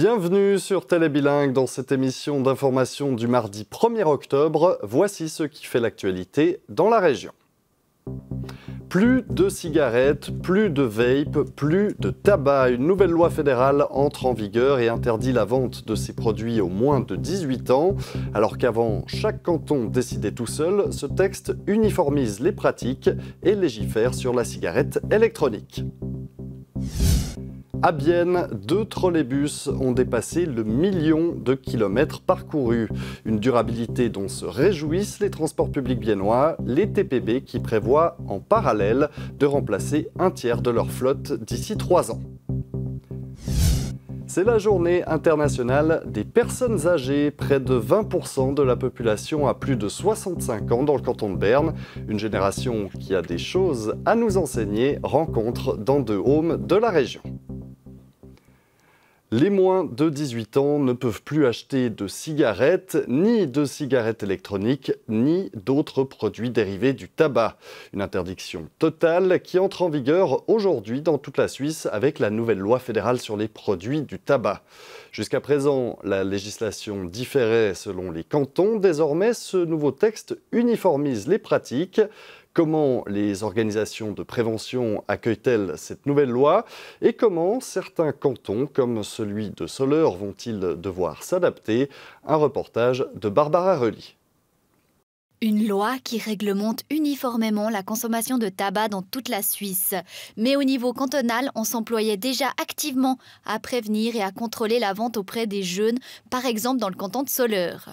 Bienvenue sur Télébilingue dans cette émission d'information du mardi 1er octobre. Voici ce qui fait l'actualité dans la région. Plus de cigarettes, plus de vape, plus de tabac. Une nouvelle loi fédérale entre en vigueur et interdit la vente de ces produits aux moins de 18 ans. Alors qu'avant, chaque canton décidait tout seul, ce texte uniformise les pratiques et légifère sur la cigarette électronique. À Bienne, 2 trolleybus ont dépassé le 1 million de kilomètres parcourus. Une durabilité dont se réjouissent les transports publics biennois, les TPB qui prévoient en parallèle de remplacer un tiers de leur flotte d'ici 3 ans. C'est la journée internationale des personnes âgées. Près de 20% de la population a plus de 65 ans dans le canton de Berne. Une génération qui a des choses à nous enseigner rencontre dans 2 homes de la région. Les moins de 18 ans ne peuvent plus acheter de cigarettes, ni de cigarettes électroniques, ni d'autres produits dérivés du tabac. Une interdiction totale qui entre en vigueur aujourd'hui dans toute la Suisse avec la nouvelle loi fédérale sur les produits du tabac. Jusqu'à présent, la législation différait selon les cantons. Désormais, ce nouveau texte uniformise les pratiques. Comment les organisations de prévention accueillent-elles cette nouvelle loi et comment certains cantons, comme celui de Soleure, vont-ils devoir s'adapter? Un reportage de Barbara Relly. Une loi qui réglemente uniformément la consommation de tabac dans toute la Suisse. Mais au niveau cantonal, on s'employait déjà activement à prévenir et à contrôler la vente auprès des jeunes, par exemple dans le canton de Soleure.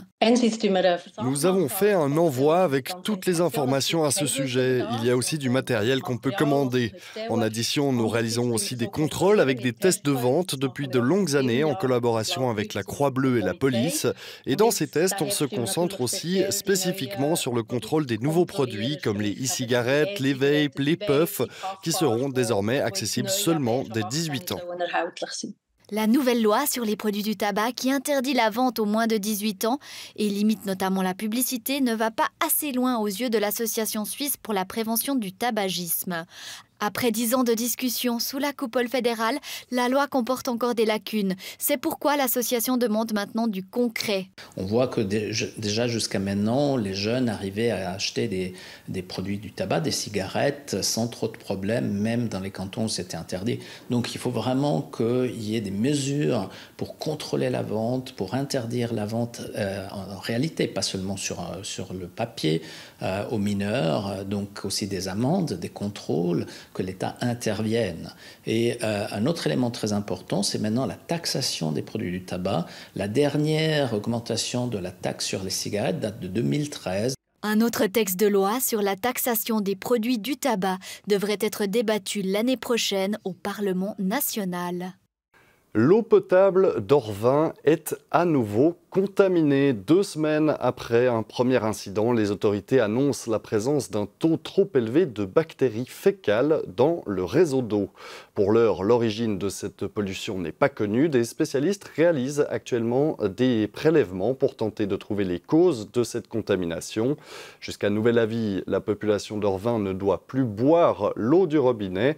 Nous avons fait un envoi avec toutes les informations à ce sujet. Il y a aussi du matériel qu'on peut commander. En addition, nous réalisons aussi des contrôles avec des tests de vente depuis de longues années en collaboration avec la Croix-Bleue et la police. Et dans ces tests, on se concentre aussi spécifiquement sur le contrôle des nouveaux produits comme les e-cigarettes, les vapes, les puffs, qui seront désormais accessibles seulement dès 18 ans. La nouvelle loi sur les produits du tabac qui interdit la vente aux moins de 18 ans et limite notamment la publicité ne va pas assez loin aux yeux de l'Association suisse pour la prévention du tabagisme. Après 10 ans de discussion sous la coupole fédérale, la loi comporte encore des lacunes. C'est pourquoi l'association demande maintenant du concret. On voit que déjà jusqu'à maintenant, les jeunes arrivaient à acheter des produits du tabac, des cigarettes, sans trop de problèmes, même dans les cantons où c'était interdit. Donc il faut vraiment qu'il y ait des mesures pour contrôler la vente, pour interdire la vente en réalité, pas seulement sur le papier, aux mineurs, donc aussi des amendes, des contrôles, que l'État intervienne. Et un autre élément très important, c'est maintenant la taxation des produits du tabac. La dernière augmentation de la taxe sur les cigarettes date de 2013. Un autre texte de loi sur la taxation des produits du tabac devrait être débattu l'année prochaine au Parlement national. L'eau potable d'Orvin est à nouveau contaminée. 2 semaines après un premier incident, les autorités annoncent la présence d'un taux trop élevé de bactéries fécales dans le réseau d'eau. Pour l'heure, l'origine de cette pollution n'est pas connue. Des spécialistes réalisent actuellement des prélèvements pour tenter de trouver les causes de cette contamination. Jusqu'à nouvel avis, la population d'Orvin ne doit plus boire l'eau du robinet.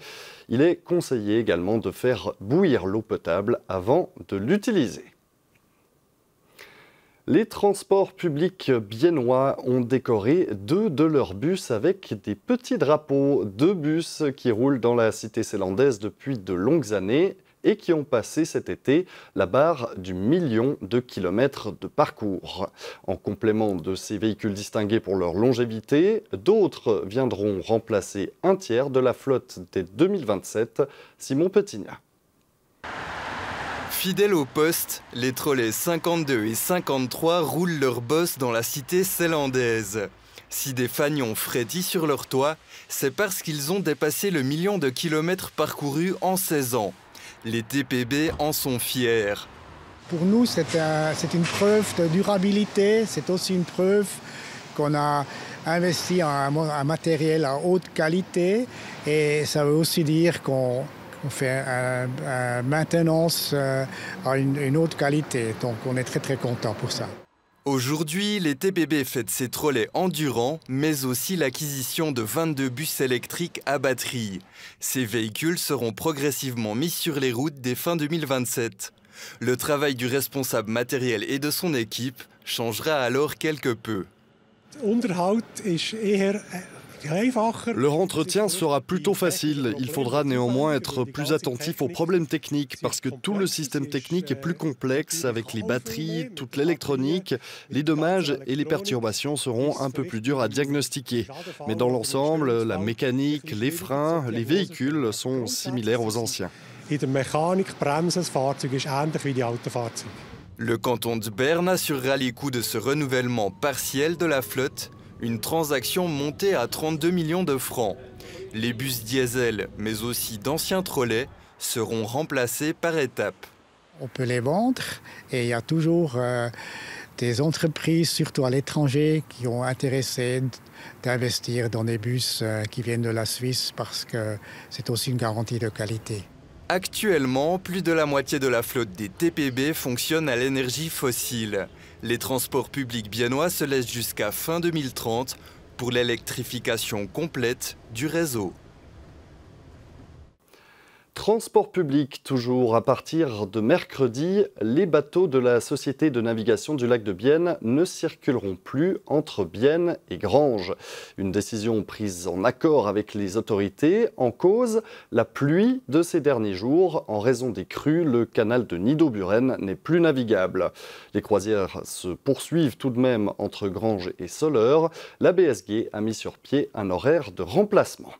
Il est conseillé également de faire bouillir l'eau potable avant de l'utiliser. Les transports publics biennois ont décoré 2 de leurs bus avec des petits drapeaux. 2 bus qui roulent dans la cité zélandaise depuis de longues années et qui ont passé cet été la barre du 1 million de kilomètres de parcours. En complément de ces véhicules distingués pour leur longévité, d'autres viendront remplacer un tiers de la flotte dès 2027. Simon Petignat. Fidèles au poste, les trolleys 52 et 53 roulent leur bosse dans la cité zélandaise. Si des fanions frétillent sur leur toit, c'est parce qu'ils ont dépassé le 1 million de kilomètres parcourus en 16 ans. Les TPB en sont fiers. Pour nous, c'est une preuve de durabilité, c'est aussi une preuve qu'on a investi en un matériel à haute qualité et ça veut aussi dire qu'on fait une maintenance à une haute qualité. Donc on est très très content pour ça. Aujourd'hui, les TPB fêtent ces trolleys endurants, mais aussi l'acquisition de 22 bus électriques à batterie. Ces véhicules seront progressivement mis sur les routes dès fin 2027. Le travail du responsable matériel et de son équipe changera alors quelque peu. Leur entretien sera plutôt facile. Il faudra néanmoins être plus attentif aux problèmes techniques parce que tout le système technique est plus complexe avec les batteries, toute l'électronique. Les dommages et les perturbations seront un peu plus durs à diagnostiquer. Mais dans l'ensemble, la mécanique, les freins, les véhicules sont similaires aux anciens. Le canton de Berne assurera les coûts de ce renouvellement partiel de la flotte. Une transaction montée à 32 millions de francs. Les bus diesel, mais aussi d'anciens trolleys, seront remplacés par étapes. On peut les vendre et il y a toujours des entreprises, surtout à l'étranger, qui ont intéressé d'investir dans des bus qui viennent de la Suisse parce que c'est aussi une garantie de qualité. Actuellement, plus de la moitié de la flotte des TPB fonctionne à l'énergie fossile. Les transports publics biennois se laissent jusqu'à fin 2030 pour l'électrification complète du réseau. Transport public, toujours à partir de mercredi, les bateaux de la Société de navigation du lac de Bienne ne circuleront plus entre Bienne et Granges. Une décision prise en accord avec les autorités. En cause, la pluie de ces derniers jours. En raison des crues, le canal de Nido-Buren n'est plus navigable. Les croisières se poursuivent tout de même entre Granges et Soleure. La BSG a mis sur pied un horaire de remplacement.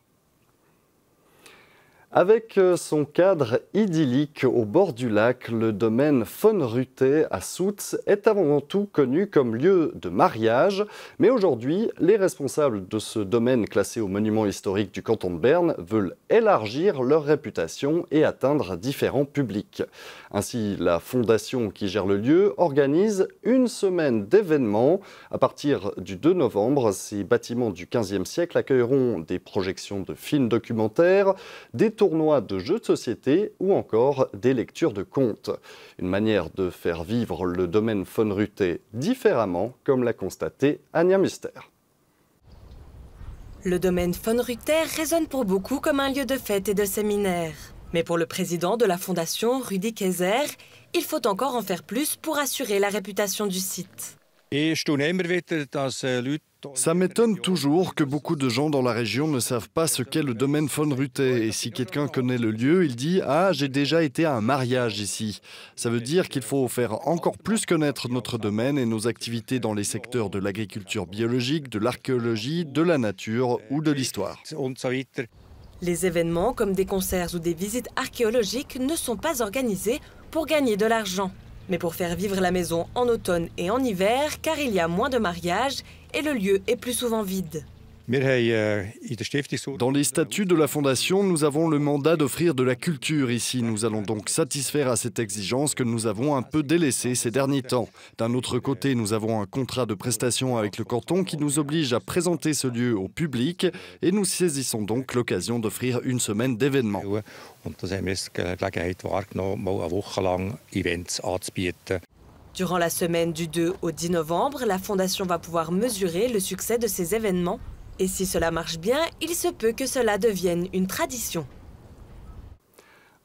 Avec son cadre idyllique au bord du lac, le domaine von Ruthe à Soutz est avant tout connu comme lieu de mariage. Mais aujourd'hui, les responsables de ce domaine classé au monument historique du canton de Berne veulent élargir leur réputation et atteindre différents publics. Ainsi, la fondation qui gère le lieu organise une semaine d'événements. À partir du 2 novembre, ces bâtiments du XVe siècle accueilleront des projections de films documentaires, des tournois de jeux de société ou encore des lectures de contes. Une manière de faire vivre le domaine von Ruthe différemment, comme l'a constaté Anja Muster. Le domaine von Ruthe résonne pour beaucoup comme un lieu de fête et de séminaire. Mais pour le président de la fondation, Rudi Kayser, il faut encore en faire plus pour assurer la réputation du site. Ça m'étonne toujours que beaucoup de gens dans la région ne savent pas ce qu'est le domaine von Ruthe. Et si quelqu'un connaît le lieu, il dit « Ah, j'ai déjà été à un mariage ici ». Ça veut dire qu'il faut faire encore plus connaître notre domaine et nos activités dans les secteurs de l'agriculture biologique, de l'archéologie, de la nature ou de l'histoire. Les événements comme des concerts ou des visites archéologiques ne sont pas organisés pour gagner de l'argent, mais pour faire vivre la maison en automne et en hiver, car il y a moins de mariages et le lieu est plus souvent vide. Dans les statuts de la Fondation, nous avons le mandat d'offrir de la culture ici. Nous allons donc satisfaire à cette exigence que nous avons un peu délaissée ces derniers temps. D'un autre côté, nous avons un contrat de prestation avec le canton qui nous oblige à présenter ce lieu au public et nous saisissons donc l'occasion d'offrir une semaine d'événements. Durant la semaine du 2 au 10 novembre, la Fondation va pouvoir mesurer le succès de ces événements. Et si cela marche bien, il se peut que cela devienne une tradition.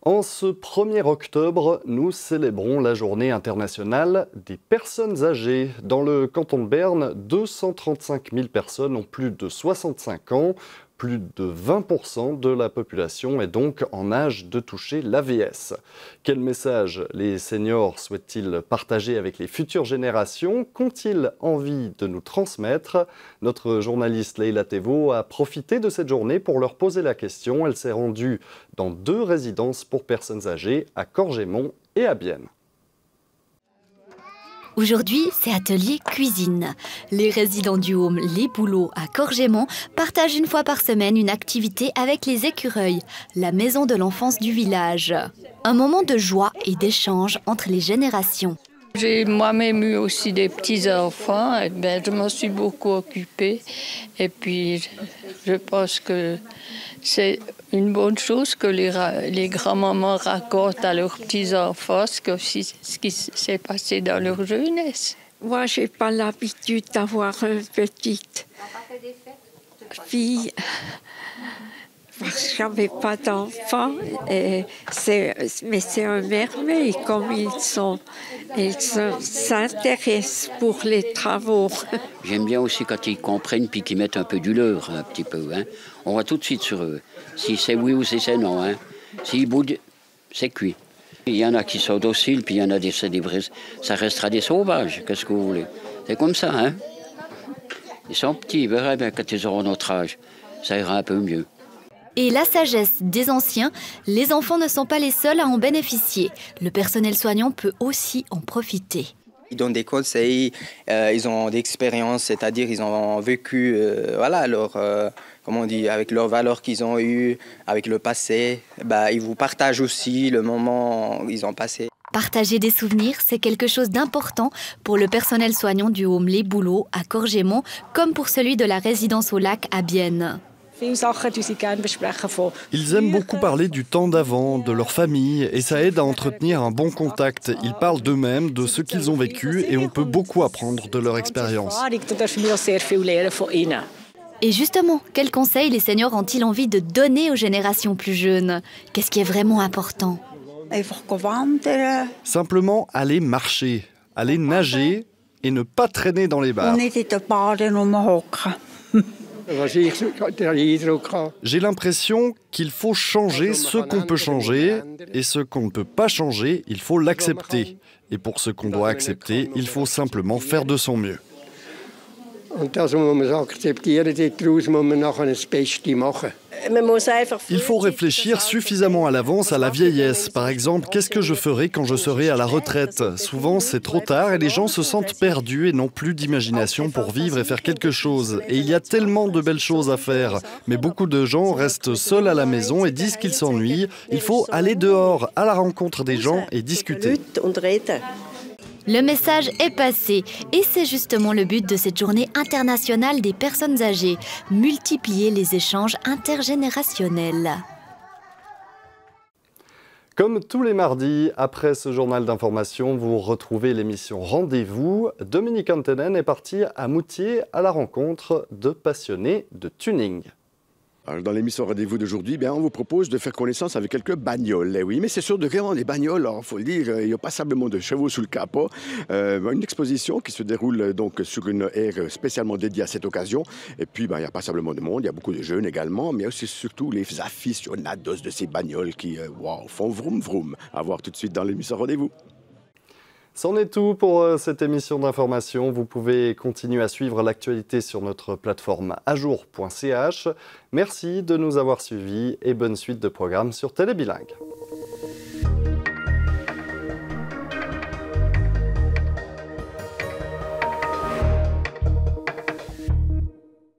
En ce 1er octobre, nous célébrons la journée internationale des personnes âgées. Dans le canton de Berne, 235 000 personnes ont plus de 65 ans. Plus de 20% de la population est donc en âge de toucher l'AVS. Quel message les seniors souhaitent-ils partager avec les futures générations? Qu'ont-ils envie de nous transmettre? Notre journaliste Leila Thévo a profité de cette journée pour leur poser la question. Elle s'est rendue dans 2 résidences pour personnes âgées, à Corgémont et à Bienne. Aujourd'hui, c'est atelier cuisine. Les résidents du home Les Bouleaux à Corgémont partagent une fois par semaine une activité avec les écureuils, la maison de l'enfance du village. Un moment de joie et d'échange entre les générations. J'ai moi-même eu aussi des petits-enfants, et je m'en suis beaucoup occupée. Et puis, je pense que c'est une bonne chose que les grands-mamans racontent à leurs petits-enfants ce qui s'est passé dans leur jeunesse. Moi, je n'ai pas l'habitude d'avoir une petite fille parce que j'avais pas d'enfants. Mais c'est un merveille comme ils s'intéressent pour les travaux. J'aime bien aussi quand ils comprennent puis qu'ils mettent un peu du leur, un petit peu. Hein. On voit tout de suite sur eux si c'est oui ou si c'est non. Hein. S'ils bougent, c'est cuit. Il y en a qui sont dociles, puis il y en a ça restera des sauvages, qu'est-ce que vous voulez. C'est comme ça, hein. Ils sont petits, ils verraient bien quand ils auront notre âge. Ça ira un peu mieux. Et la sagesse des anciens, les enfants ne sont pas les seuls à en bénéficier. Le personnel soignant peut aussi en profiter. Ils donnent des conseils, ils ont des expériences, c'est-à-dire ils ont vécu avec leurs valeurs qu'ils ont eues, avec le passé. Ils vous partagent aussi le moment qu'ils ont passé. Partager des souvenirs, c'est quelque chose d'important pour le personnel soignant du Home Les Bouleaux à Corgémont, comme pour celui de la résidence au lac à Bienne. Ils aiment beaucoup parler du temps d'avant, de leur famille, et ça aide à entretenir un bon contact. Ils parlent d'eux-mêmes, de ce qu'ils ont vécu, et on peut beaucoup apprendre de leur expérience. Et justement, quels conseils les seniors ont-ils envie de donner aux générations plus jeunes? Qu'est-ce qui est vraiment important? Simplement aller marcher, aller nager et ne pas traîner dans les bars. J'ai l'impression qu'il faut changer ce qu'on peut changer et ce qu'on ne peut pas changer, il faut l'accepter. Et pour ce qu'on doit accepter, il faut simplement faire de son mieux. Il faut réfléchir suffisamment à l'avance à la vieillesse. Par exemple, qu'est-ce que je ferai quand je serai à la retraite? Souvent, c'est trop tard et les gens se sentent perdus et n'ont plus d'imagination pour vivre et faire quelque chose. Et il y a tellement de belles choses à faire. Mais beaucoup de gens restent seuls à la maison et disent qu'ils s'ennuient. Il faut aller dehors, à la rencontre des gens et discuter. Le message est passé et c'est justement le but de cette journée internationale des personnes âgées, multiplier les échanges intergénérationnels. Comme tous les mardis, après ce journal d'information, vous retrouvez l'émission Rendez-vous. Dominique Antenen est parti à Moutier à la rencontre de passionnés de tuning. Alors, dans l'émission Rendez-vous d'aujourd'hui, on vous propose de faire connaissance avec quelques bagnoles. Eh oui, mais c'est sûr, de vraiment des bagnoles, il faut le dire, il n'y a pas simplement de chevaux sous le capot. Une exposition qui se déroule donc sur une aire spécialement dédiée à cette occasion. Et puis, il n'y a pas simplement de monde, il y a beaucoup de jeunes également, mais aussi surtout les aficionados de ces bagnoles qui font vroom vroom. À voir tout de suite dans l'émission Rendez-vous. C'en est tout pour cette émission d'information. Vous pouvez continuer à suivre l'actualité sur notre plateforme ajour.ch. Merci de nous avoir suivis et bonne suite de programmes sur Télé Bilingue.